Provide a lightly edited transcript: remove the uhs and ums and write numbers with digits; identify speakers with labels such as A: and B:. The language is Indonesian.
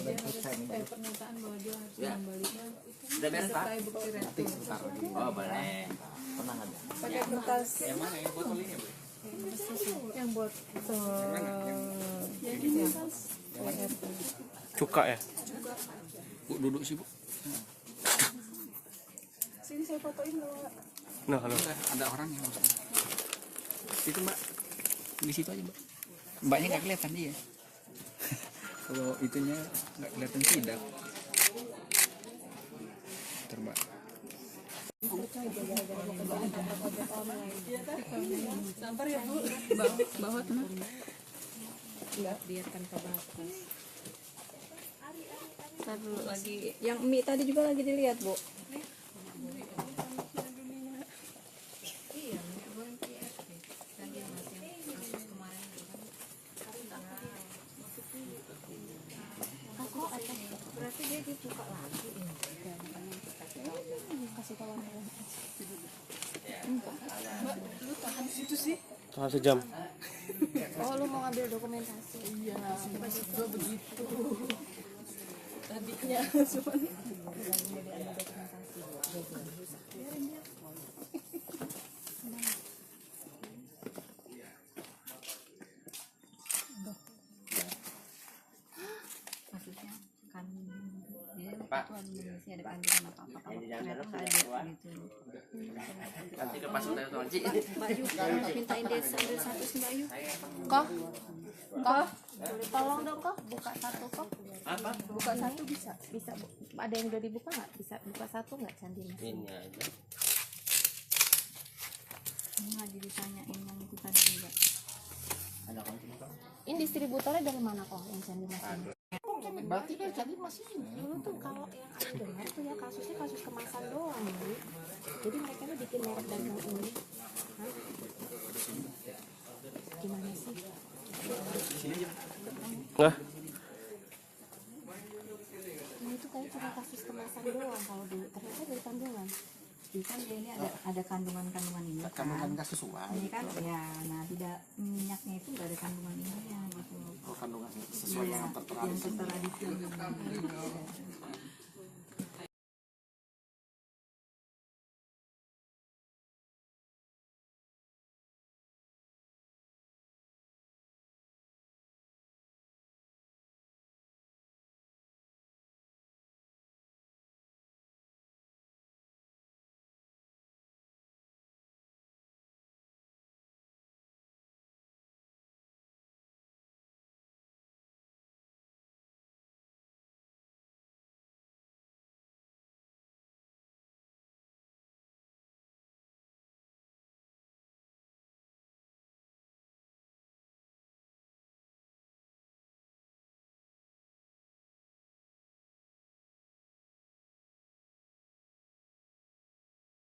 A: Pernyataan bahwa dia harus mengembalikan
B: sudah beres Pak?
A: bukti retur.
B: Oh boleh.
C: Pernah ada.
A: Pakai kertas
B: Yang mana yang botol ini Bu?
A: yang buat
D: Cuka ya?
C: Bu duduk sih Bu.
A: sini saya fotoin dulu.
D: Nah, halo.
C: Ada orang yang masuk. Itu Mbak. Di situ aja Mbak. Mbaknya nggak kelihatan dia. Kalau itunya nggak kelihatan tidak. Mbak.
A: Sabar ya Bu. Bawa tenang. Biarkan ke batas. Ntar dulu lagi. Yang mie tadi juga lagi dilihat Bu. Berarti dia dibuka lagi kasih tahu Mbak, lu tahan di situ sih.
D: Tahan sejam.
A: Oh, lu mau ngambil dokumentasi? Iya, maksud gue begitu. Tadinya cuman maksudnya kan dia
B: Pak,
A: mengisi ada kandungan apa-apa kalau ternyata nggak ada gitu.
B: nanti ke pasar dari Tuan Ci.
A: Mbak Yu, mintain dia sambil satu sih Mbak Yu. Kok? Tolong dong kok, buka satu kok.
B: Apa?
A: Buka satu bisa, bisa Bu. Ada yang udah dibuka nggak? Bisa buka satu nggak Candi Mas?
B: Ini aja.
A: Ini lagi ditanyain yang itu tadi juga.
B: Ada konten kok.
A: Ini distributornya dari mana kok yang Candi Mas ini?
C: Berarti kan jadi masih
A: Dulu tuh kalau yang aku dengar tuh ya kasusnya kasus kemasan doang Bu. Jadi mereka tuh bikin merek dagang ini. Hah? Gimana sih?
D: Nah,
A: Ini tuh kayak cuma kasus kemasan doang kalau dulu. Ternyata dari kandungan. Jadi kan dia ini ada kandungan-kandungan ini kan.
C: kandungan nggak sesuai.
A: Ini kan ya, nah tidak minyaknya itu nggak ada kandungan ini ya gitu.
C: Kalau kandungan sesuai yang tertera di
A: Yang
C: sini.
A: tertera di sini.